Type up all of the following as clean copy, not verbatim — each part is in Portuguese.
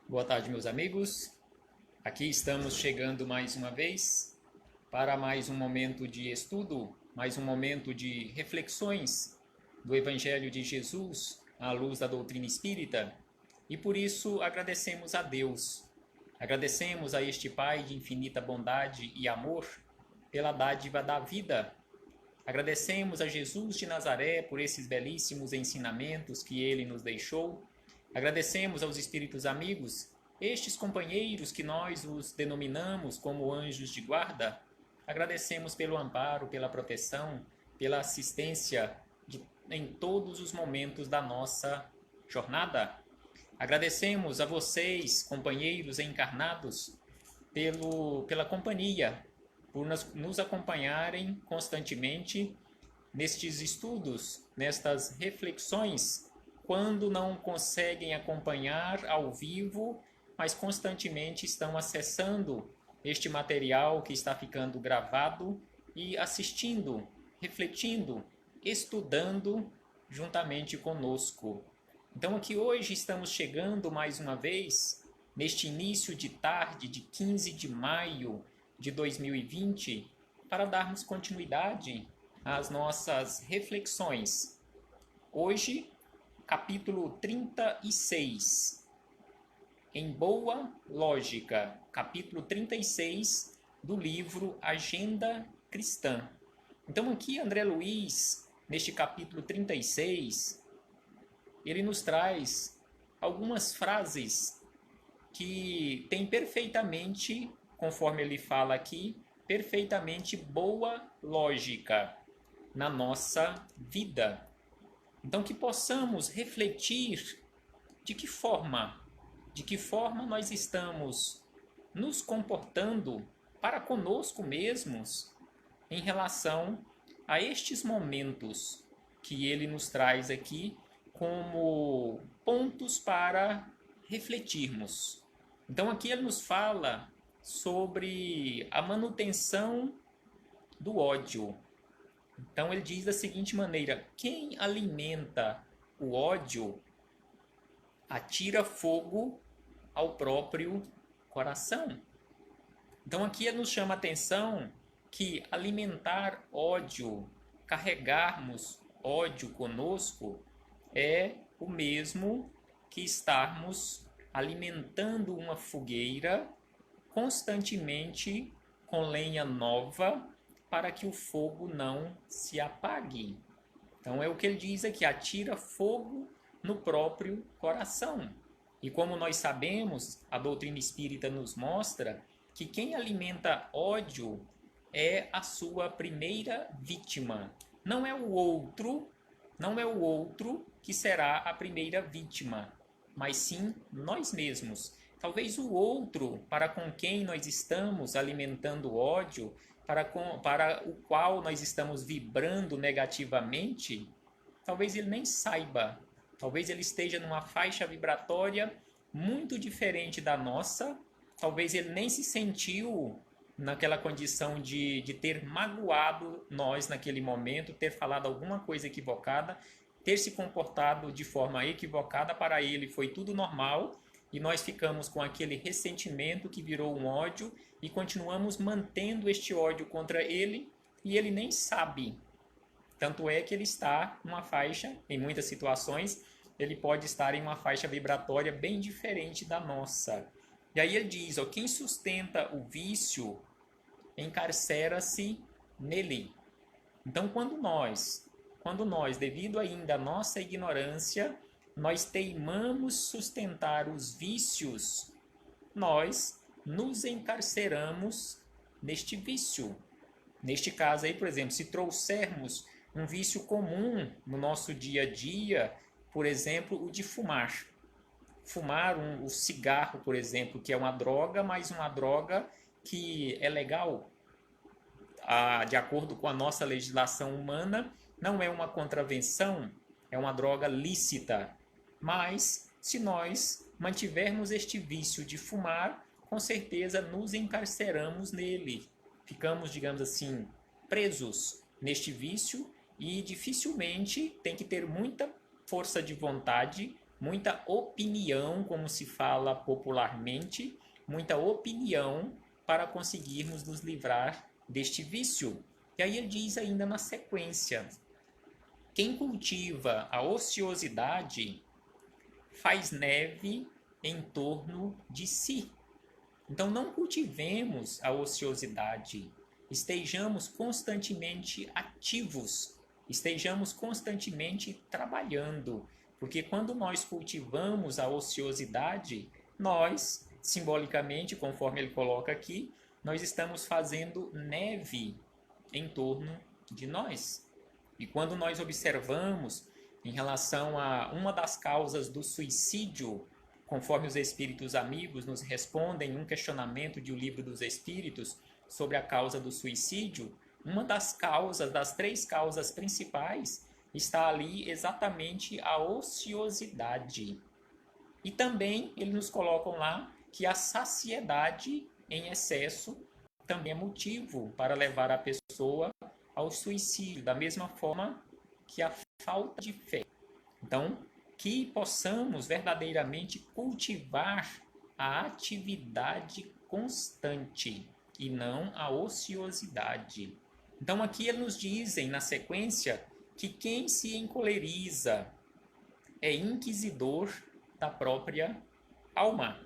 Boa tarde, meus amigos. Aqui estamos chegando mais uma vez para mais um momento de estudo, mais um momento de reflexões do Evangelho de Jesus à luz da doutrina espírita. E por isso agradecemos a Deus, agradecemos a este Pai de infinita bondade e amor pela dádiva da vida. Agradecemos a Jesus de Nazaré por esses belíssimos ensinamentos que ele nos deixou. Agradecemos aos espíritos amigos, estes companheiros que nós os denominamos como anjos de guarda. Agradecemos pelo amparo, pela proteção, pela assistência em todos os momentos da nossa jornada. Agradecemos a vocês, companheiros encarnados, pela companhia, por nos acompanharem constantemente nestes estudos, nestas reflexões, quando não conseguem acompanhar ao vivo, mas constantemente estão acessando este material que está ficando gravado e assistindo, refletindo, estudando juntamente conosco. Então aqui hoje estamos chegando mais uma vez, neste início de tarde de 15 de maio de 2020, para darmos continuidade às nossas reflexões. Hoje, capítulo 36, em boa lógica, capítulo 36 do livro Agenda Cristã. Então aqui André Luiz, neste capítulo 36, ele nos traz algumas frases que têm perfeitamente, conforme ele fala aqui, perfeitamente boa lógica na nossa vida. Então que possamos refletir de que forma nós estamos nos comportando para conosco mesmos em relação a estes momentos que ele nos traz aqui como pontos para refletirmos. Então aqui ele nos fala sobre a manutenção do ódio. Então ele diz da seguinte maneira: quem alimenta o ódio atira fogo ao próprio coração. Então aqui ele nos chama a atenção que alimentar ódio, carregarmos ódio conosco, é o mesmo que estarmos alimentando uma fogueira constantemente com lenha nova para que o fogo não se apague. Então é o que ele diz aqui: atira fogo no próprio coração. E como nós sabemos, a doutrina espírita nos mostra que quem alimenta ódio é a sua primeira vítima. Não é o outro que será a primeira vítima, mas sim nós mesmos. Talvez o outro para com quem nós estamos alimentando ódio, para o qual nós estamos vibrando negativamente, talvez ele nem saiba. Talvez ele esteja numa faixa vibratória muito diferente da nossa. Talvez ele nem se sentiu naquela condição de ter magoado nós naquele momento, ter falado alguma coisa equivocada, ter se comportado de forma equivocada. Para ele foi tudo normal e nós ficamos com aquele ressentimento que virou um ódio e continuamos mantendo este ódio contra ele e ele nem sabe. Tanto é que ele está numa faixa, em muitas situações, ele pode estar em uma faixa vibratória bem diferente da nossa. E aí ele diz, ó, quem sustenta o vício encarcera-se nele. Então quando nós, devido ainda à nossa ignorância, nós teimamos sustentar os vícios, nós nos encarceramos neste vício. Neste caso aí, por exemplo, se trouxermos um vício comum no nosso dia a dia, por exemplo, o de fumar. Fumar o cigarro, por exemplo, que é uma droga, mas uma droga que é legal, de acordo com a nossa legislação humana, não é uma contravenção, é uma droga lícita. Mas, se nós mantivermos este vício de fumar, com certeza nos encarceramos nele. Ficamos, digamos assim, presos neste vício e dificilmente tem que ter muita força de vontade muita opinião, como se fala popularmente, muita opinião para conseguirmos nos livrar deste vício. E aí ele diz ainda na sequência: quem cultiva a ociosidade faz neve em torno de si. Então não cultivemos a ociosidade, estejamos constantemente ativos, estejamos constantemente trabalhando, porque quando nós cultivamos a ociosidade, nós, simbolicamente, conforme ele coloca aqui, nós estamos fazendo neve em torno de nós. E quando nós observamos em relação a uma das causas do suicídio, conforme os Espíritos amigos nos respondem um questionamento de O Livro dos Espíritos sobre a causa do suicídio, uma das causas, das 3 causas principais, está ali exatamente a ociosidade. E também eles nos colocam lá que a saciedade em excesso também é motivo para levar a pessoa ao suicídio, da mesma forma que a falta de fé. Então, que possamos verdadeiramente cultivar a atividade constante e não a ociosidade. Então, aqui eles nos dizem, na sequência, que quem se encoleriza é inquisidor da própria alma.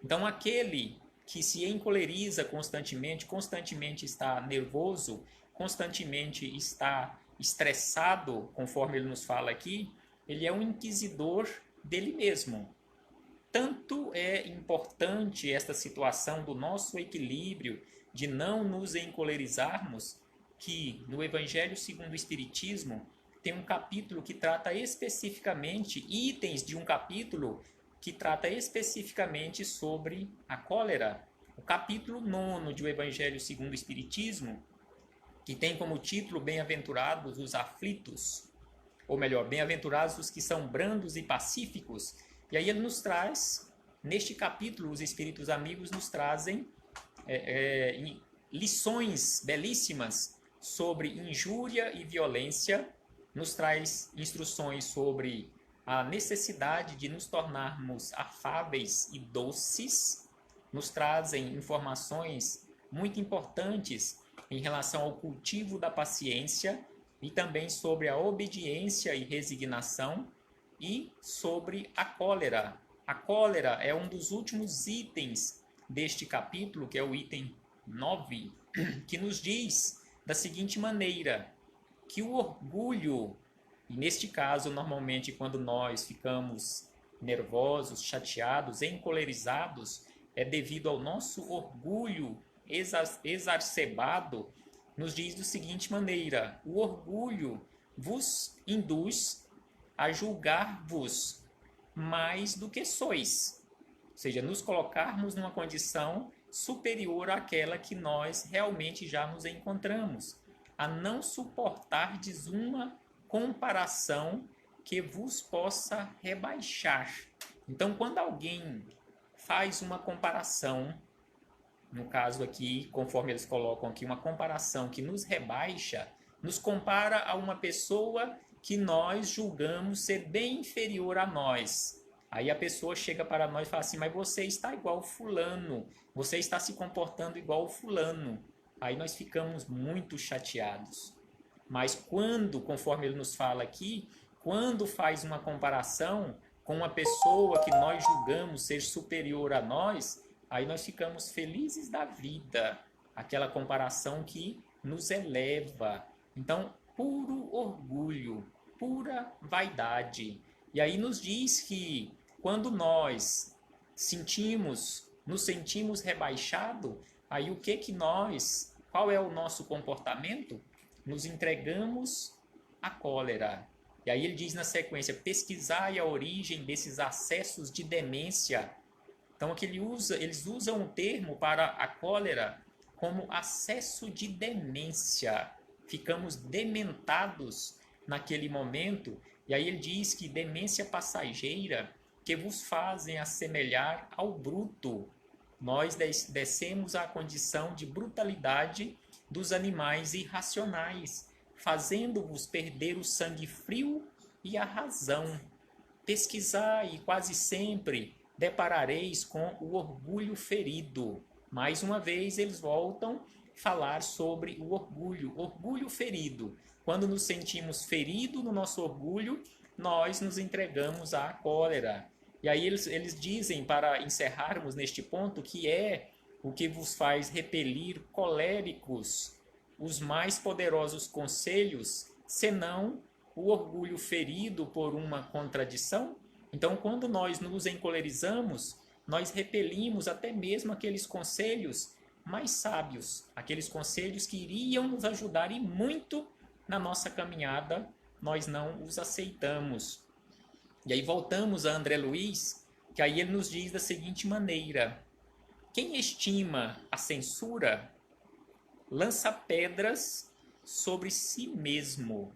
Então, aquele que se encoleriza constantemente está nervoso, constantemente está estressado, conforme ele nos fala aqui, ele é um inquisidor dele mesmo. Tanto é importante esta situação do nosso equilíbrio, de não nos encolerizarmos, que no Evangelho segundo o Espiritismo tem um capítulo que trata especificamente, itens de um capítulo que trata especificamente sobre a cólera. O capítulo 9 de O Evangelho segundo o Espiritismo, que tem como título Bem-aventurados os aflitos, ou melhor, bem-aventurados os que são brandos e pacíficos. E aí ele nos traz, neste capítulo, os Espíritos amigos nos trazem lições belíssimas sobre injúria e violência, nos traz instruções sobre a necessidade de nos tornarmos afáveis e doces, nos trazem informações muito importantes em relação ao cultivo da paciência e também sobre a obediência e resignação e sobre a cólera. A cólera é um dos últimos itens deste capítulo, que é o item 9, que nos diz da seguinte maneira, que o orgulho, e neste caso, normalmente, quando nós ficamos nervosos, chateados, encolerizados, é devido ao nosso orgulho exacerbado, nos diz da seguinte maneira: o orgulho vos induz a julgar-vos mais do que sois, ou seja, nos colocarmos numa condição superior àquela que nós realmente já nos encontramos, a não suportardes uma comparação que vos possa rebaixar. Então, quando alguém faz uma comparação, no caso aqui, conforme eles colocam aqui, uma comparação que nos rebaixa, nos compara a uma pessoa que nós julgamos ser bem inferior a nós. Aí a pessoa chega para nós e fala assim, mas você está igual fulano, você está se comportando igual fulano. Aí nós ficamos muito chateados. Mas quando, conforme ele nos fala aqui, quando faz uma comparação com uma pessoa que nós julgamos ser superior a nós, aí nós ficamos felizes da vida. Aquela comparação que nos eleva. Então, puro orgulho, pura vaidade. E aí nos diz que quando nós nos sentimos rebaixados, aí o que nós, qual é o nosso comportamento? Nos entregamos à cólera. E aí ele diz na sequência, pesquisai a origem desses acessos de demência. Então aqui eles usam o termo para a cólera como acesso de demência. Ficamos dementados naquele momento. E aí ele diz que demência passageira que vos fazem assemelhar ao bruto. Nós descemos à condição de brutalidade dos animais irracionais, fazendo-vos perder o sangue frio e a razão. pesquisar e quase sempre deparareis com o orgulho ferido. Mais uma vez eles voltam a falar sobre o orgulho ferido. Quando nos sentimos feridos no nosso orgulho, nós nos entregamos à cólera. E aí eles dizem, para encerrarmos neste ponto, que é o que vos faz repelir coléricos os mais poderosos conselhos, senão o orgulho ferido por uma contradição. Então, quando nós nos encolerizamos, nós repelimos até mesmo aqueles conselhos mais sábios, aqueles conselhos que iriam nos ajudar e muito na nossa caminhada, nós não os aceitamos. E aí voltamos a André Luiz, que aí ele nos diz da seguinte maneira: quem estima a censura, lança pedras sobre si mesmo.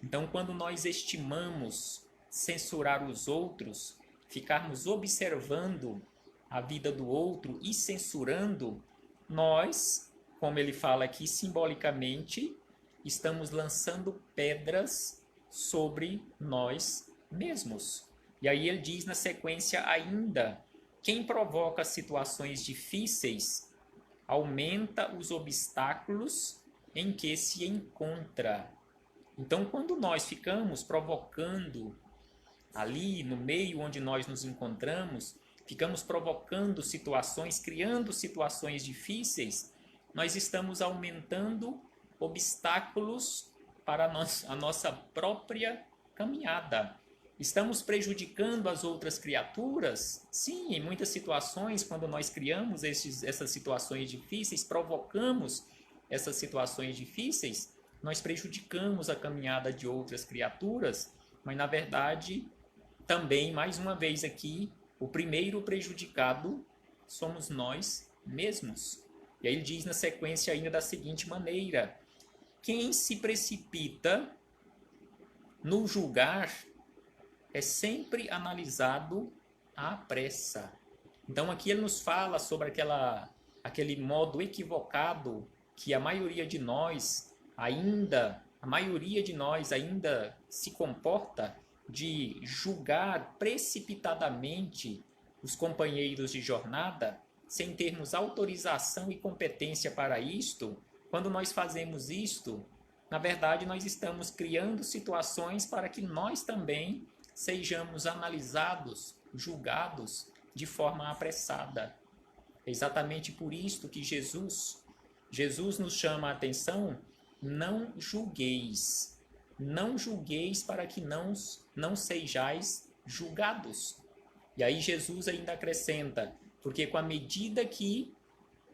Então, quando nós estimamos censurar os outros, ficarmos observando a vida do outro e censurando, nós, como ele fala aqui simbolicamente, estamos lançando pedras sobre nós mesmos. E aí ele diz na sequência ainda: quem provoca situações difíceis aumenta os obstáculos em que se encontra. Então, quando nós ficamos provocando ali no meio onde nós nos encontramos, ficamos provocando situações, criando situações difíceis, nós estamos aumentando obstáculos para a nossa própria caminhada. Estamos prejudicando as outras criaturas? Sim, em muitas situações, quando nós criamos essas situações difíceis, provocamos essas situações difíceis, nós prejudicamos a caminhada de outras criaturas, mas na verdade, também, mais uma vez aqui, o primeiro prejudicado somos nós mesmos. E aí ele diz na sequência ainda da seguinte maneira: quem se precipita no julgar é sempre analisado à pressa. Então aqui ele nos fala sobre aquele modo equivocado que a maioria de nós ainda se comporta, de julgar precipitadamente os companheiros de jornada, sem termos autorização e competência para isto. Quando nós fazemos isto, na verdade nós estamos criando situações para que nós também sejamos analisados, julgados de forma apressada. É exatamente por isto que Jesus nos chama a atenção: não julgueis. Não julgueis para que não sejais julgados. E aí Jesus ainda acrescenta: porque com a medida que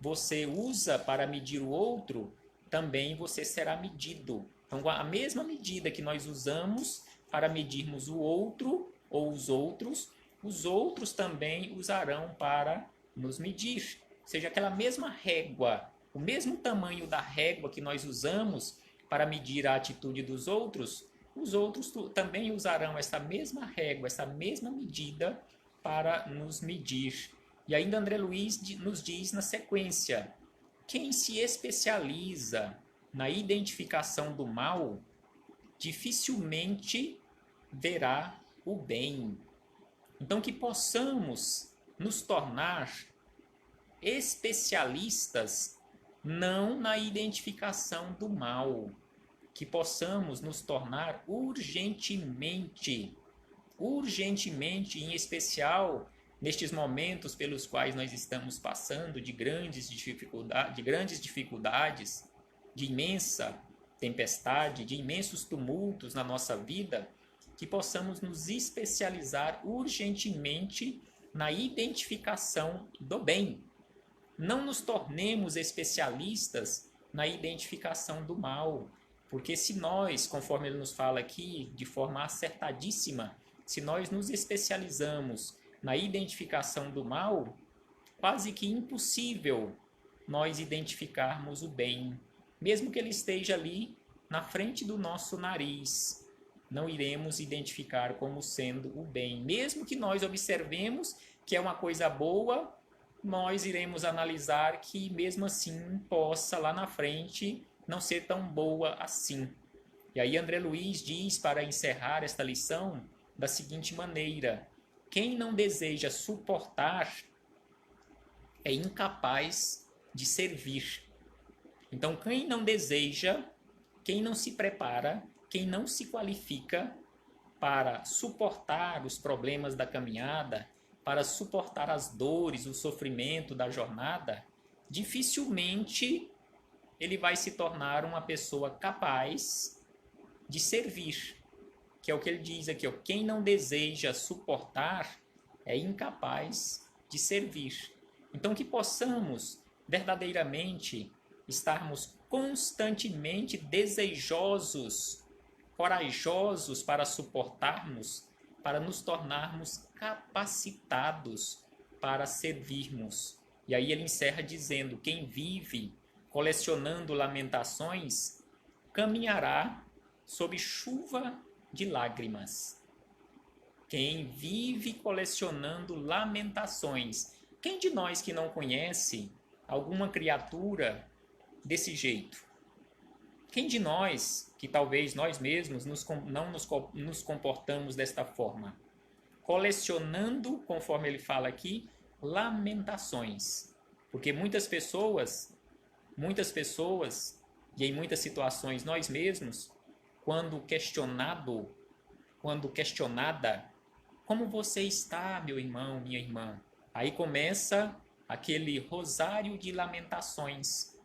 você usa para medir o outro, também você será medido. Então, a mesma medida que nós usamos para medirmos o outro ou os outros também usarão para nos medir. Ou seja, aquela mesma régua, o mesmo tamanho da régua que nós usamos para medir a atitude dos outros, os outros também usarão essa mesma régua, essa mesma medida para nos medir. E ainda André Luiz nos diz na sequência: quem se especializa na identificação do mal, dificilmente verá o bem. Então, que possamos nos tornar especialistas não na identificação do mal, que possamos nos tornar urgentemente, em especial nestes momentos pelos quais nós estamos passando de grandes dificuldades, de imensa tempestade, de imensos tumultos na nossa vida, que possamos nos especializar urgentemente na identificação do bem. Não nos tornemos especialistas na identificação do mal, porque se nós, conforme ele nos fala aqui, de forma acertadíssima, se nós nos especializamos na identificação do mal, quase que impossível nós identificarmos o bem, mesmo que ele esteja ali na frente do nosso nariz. Não iremos identificar como sendo o bem. Mesmo que nós observemos que é uma coisa boa, nós iremos analisar que mesmo assim possa lá na frente não ser tão boa assim. E aí André Luiz diz, para encerrar esta lição, da seguinte maneira: quem não deseja suportar é incapaz de servir. Então, quem não deseja, quem não se prepara, quem não se qualifica para suportar os problemas da caminhada, para suportar as dores, o sofrimento da jornada, dificilmente ele vai se tornar uma pessoa capaz de servir, que é o que ele diz aqui, ó, quem não deseja suportar é incapaz de servir. Então, que possamos verdadeiramente estarmos constantemente desejosos, corajosos para suportarmos, para nos tornarmos capacitados para servirmos. E aí ele encerra dizendo: quem vive colecionando lamentações caminhará sob chuva de lágrimas. Quem vive colecionando lamentações. Quem de nós que não conhece alguma criatura desse jeito? Quem de nós, que talvez nós mesmos não nos comportamos desta forma? Colecionando, conforme ele fala aqui, lamentações. Porque muitas pessoas, e em muitas situações nós mesmos, quando questionada, como você está, meu irmão, minha irmã? Aí começa aquele rosário de lamentações.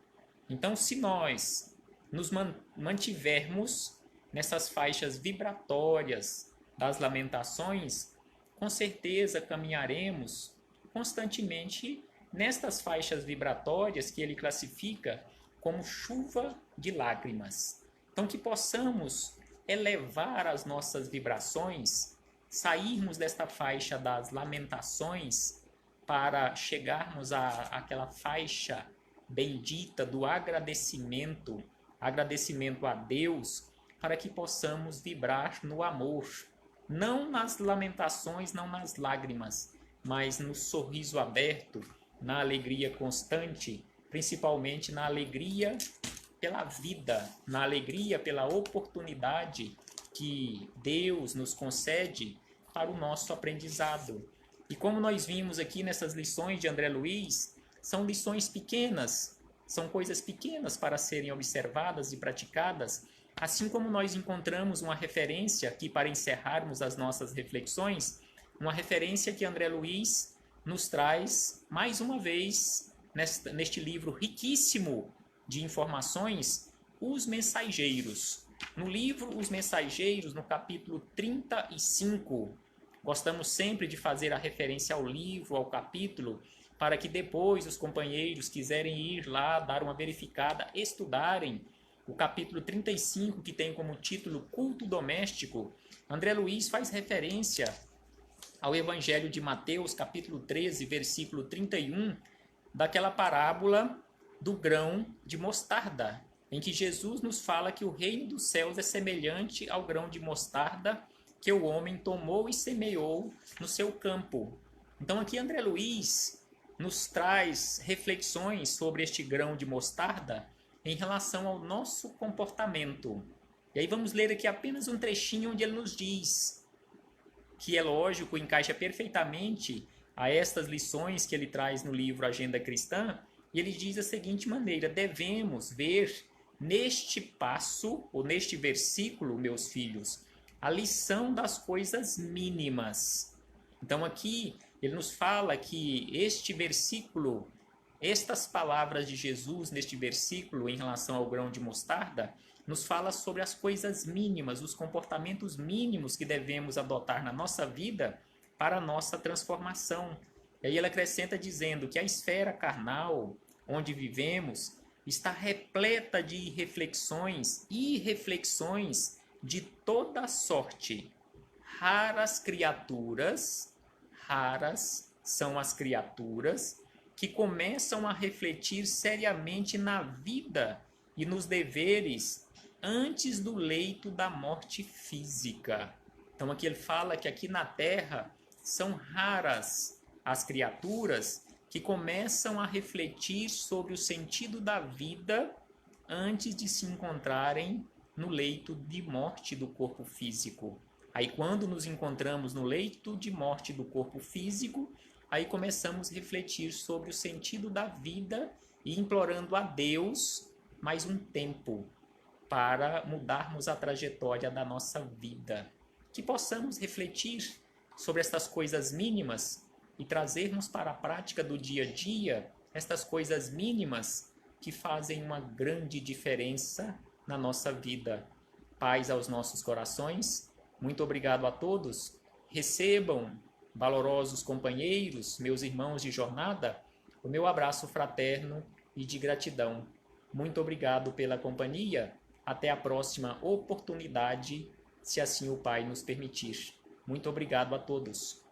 Então, se nós nos mantivermos nessas faixas vibratórias das lamentações, com certeza caminharemos constantemente nestas faixas vibratórias que ele classifica como chuva de lágrimas. Então, que possamos elevar as nossas vibrações, sairmos desta faixa das lamentações para chegarmos àquela faixa bendita do agradecimento a Deus, para que possamos vibrar no amor, não nas lamentações, não nas lágrimas, mas no sorriso aberto, na alegria constante, principalmente na alegria pela vida, na alegria pela oportunidade que Deus nos concede para o nosso aprendizado. E como nós vimos aqui nessas lições de André Luiz, são lições pequenas, são coisas pequenas para serem observadas e praticadas, assim como nós encontramos uma referência aqui para encerrarmos as nossas reflexões, uma referência que André Luiz nos traz mais uma vez neste livro riquíssimo de informações, Os Mensageiros. No livro Os Mensageiros, no capítulo 35, gostamos sempre de fazer a referência ao livro, ao capítulo, para que depois os companheiros quiserem ir lá, dar uma verificada, estudarem o capítulo 35, que tem como título Culto Doméstico. André Luiz faz referência ao Evangelho de Mateus, capítulo 13, versículo 31, daquela parábola do grão de mostarda, em que Jesus nos fala que o reino dos céus é semelhante ao grão de mostarda que o homem tomou e semeou no seu campo. Então aqui André Luiz nos traz reflexões sobre este grão de mostarda em relação ao nosso comportamento. E aí vamos ler aqui apenas um trechinho onde ele nos diz que, é lógico, encaixa perfeitamente a estas lições que ele traz no livro Agenda Cristã, e ele diz da seguinte maneira: devemos ver neste passo, ou neste versículo, meus filhos, a lição das coisas mínimas. Então aqui ele nos fala que este versículo, estas palavras de Jesus neste versículo em relação ao grão de mostarda, nos fala sobre as coisas mínimas, os comportamentos mínimos que devemos adotar na nossa vida para a nossa transformação. E aí ele acrescenta dizendo que a esfera carnal onde vivemos está repleta de reflexões e reflexões de toda sorte. Raras são as criaturas que começam a refletir seriamente na vida e nos deveres antes do leito da morte física. Então aqui ele fala que aqui na Terra são raras as criaturas que começam a refletir sobre o sentido da vida antes de se encontrarem no leito de morte do corpo físico. Aí quando nos encontramos no leito de morte do corpo físico, aí começamos a refletir sobre o sentido da vida e implorando a Deus mais um tempo para mudarmos a trajetória da nossa vida. Que possamos refletir sobre estas coisas mínimas e trazermos para a prática do dia a dia estas coisas mínimas que fazem uma grande diferença na nossa vida. Paz aos nossos corações. Muito obrigado a todos. Recebam, valorosos companheiros, meus irmãos de jornada, o meu abraço fraterno e de gratidão. Muito obrigado pela companhia. Até a próxima oportunidade, se assim o Pai nos permitir. Muito obrigado a todos.